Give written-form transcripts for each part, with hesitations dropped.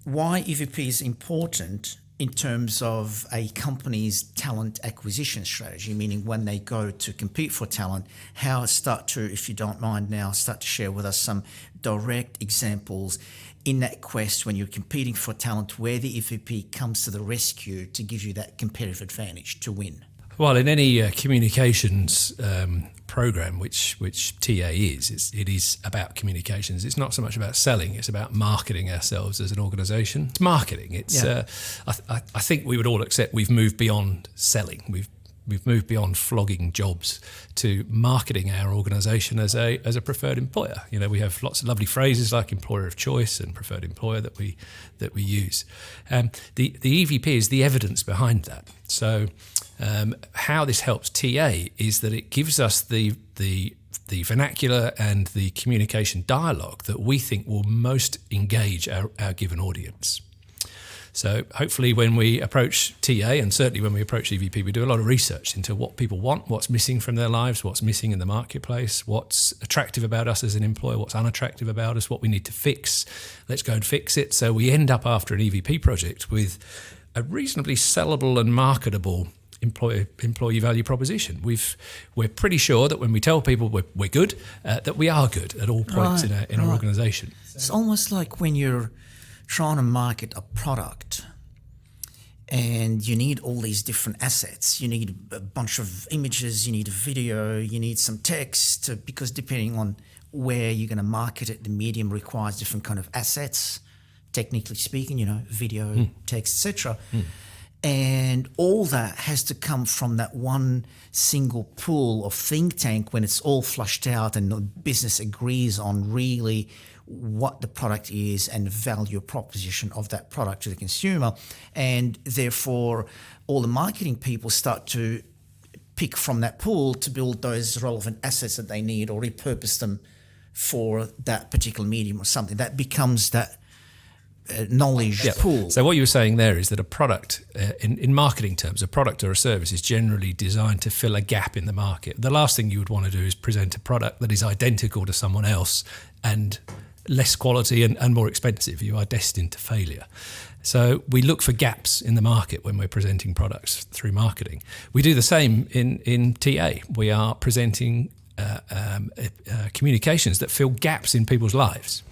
why EVP is important in terms of a company's talent acquisition strategy, meaning when they go to compete for talent, how start to, if you don't mind now, start to share with us some direct examples in that quest when you're competing for talent where the EVP comes to the rescue to give you that competitive advantage to win. Well, in any communications program, which TA is, it is about communications. It's not so much about selling; it's about marketing ourselves as an organisation. It's marketing. It's I think we would all accept we've moved beyond selling. We've moved beyond flogging jobs to marketing our organisation as a preferred employer. You know, we have lots of lovely phrases like employer of choice and preferred employer that we use. The EVP is the evidence behind that. So how this helps TA is that it gives us the vernacular and the communication dialogue that we think will most engage our given audience. So hopefully when we approach TA, and certainly when we approach EVP, we do a lot of research into what people want, what's missing from their lives, what's missing in the marketplace, what's attractive about us as an employer, what's unattractive about us, what we need to fix. Let's go and fix it. So we end up after an EVP project with a reasonably sellable and marketable employee value proposition. We're pretty sure that when we tell people we're good, that we are good at all points in our organisation. It's almost like when you're trying to market a product and you need all these different assets. You need a bunch of images, you need a video, you need some text, because depending on where you're going to market it, the medium requires different kind of assets, technically speaking, video, text, etc. And all that has to come from that one single pool of think tank when it's all flushed out and the business agrees on really what the product is and the value proposition of that product to the consumer. And therefore, all the marketing people start to pick from that pool to build those relevant assets that they need or repurpose them for that particular medium or something. That becomes that knowledge pool. So what you were saying there is that a product, in marketing terms, a product or a service is generally designed to fill a gap in the market. The last thing you would want to do is present a product that is identical to someone else and less quality and more expensive. You are destined to failure. So we look for gaps in the market when we're presenting products through marketing. We do the same in TA. We are presenting communications that fill gaps in people's lives.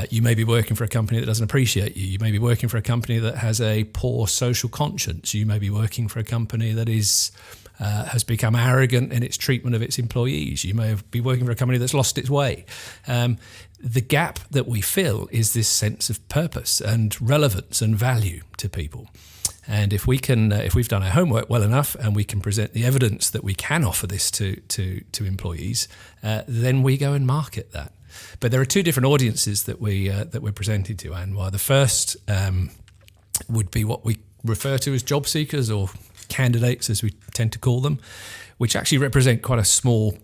You may be working for a company that doesn't appreciate you. You may be working for a company that has a poor social conscience. You may be working for a company that has become arrogant in its treatment of its employees. You may be working for a company that's lost its way. The gap that we fill is this sense of purpose and relevance and value to people. And if we've done our homework well enough and we can present the evidence that we can offer this to employees, then we go and market that. But there are two different audiences that we're presenting to, Anwar. The first would be what we refer to as job seekers or candidates, as we tend to call them, which actually represent quite a small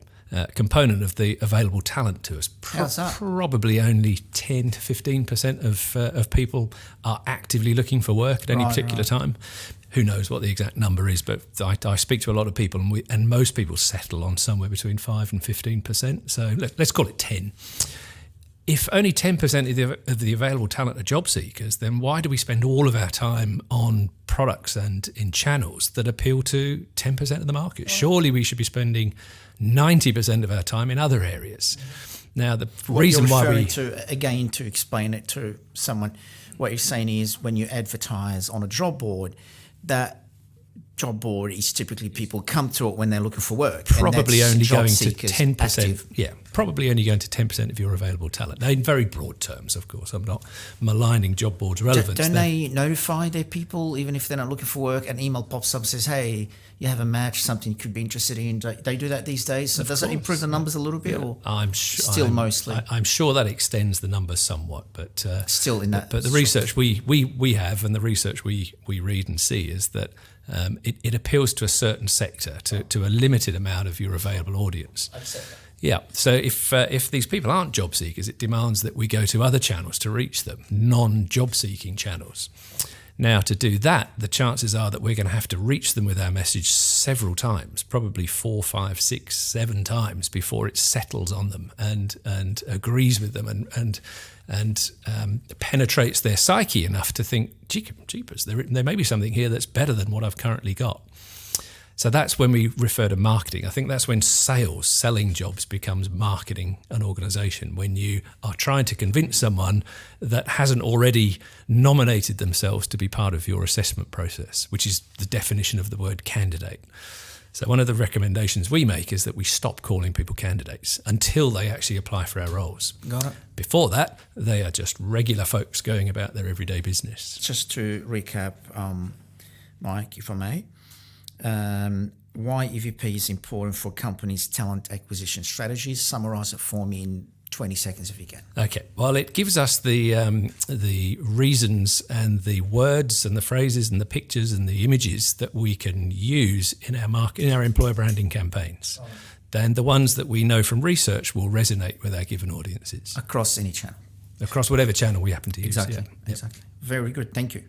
component of the available talent to us. How's that? Probably only 10 to 15% of people are actively looking for work at any particular time. Who knows what the exact number is, but I speak to a lot of people, and most people settle on somewhere between 5 and 15%. So let's call it 10. If only 10% of the available talent are job seekers, then why do we spend all of our time on products and in channels that appeal to 10% of the market? Surely we should be spending 90% of our time in other areas. Now, the reason why we... to explain it to someone, what you're saying is when you advertise on a job board, that job board is typically people come to it when they're looking for work. Probably only going to 10%. Active. Yeah, probably only going to 10% of your available talent. Now, in very broad terms, of course. I'm not maligning job boards' relevance. Don't they notify their people, even if they're not looking for work, an email pops up and says, hey, you have a match, something you could be interested in? They do that these days. So does that improve the numbers a little bit? Yeah. Or I'm mostly? I'm sure that extends the numbers somewhat, but still in that. But the research we have and the research we read and see is that it appeals to a certain sector, to a limited amount of your available audience. I've said that. Yeah, so if these people aren't job seekers, it demands that we go to other channels to reach them, non-job seeking channels. Now, to do that, the chances are that we're going to have to reach them with our message several times, probably 4, 5, 6, 7 times before it settles on them and agrees with them and penetrates their psyche enough to think, jeepers, there may be something here that's better than what I've currently got. So that's when we refer to marketing. I think that's when selling jobs becomes marketing an organization, when you are trying to convince someone that hasn't already nominated themselves to be part of your assessment process, which is the definition of the word candidate. So one of the recommendations we make is that we stop calling people candidates until they actually apply for our roles. Got it. Before that, they are just regular folks going about their everyday business. Just to recap, Mike, if I may, why EVP is important for companies' talent acquisition strategies. Summarize it for me in 20 seconds if you can. Okay. Well, it gives us the reasons and the words and the phrases and the pictures and the images that we can use in our employer branding campaigns. Then the ones that we know from research will resonate with our given audiences. Across any channel. Across whatever channel we happen to use. Exactly. Very good. Thank you.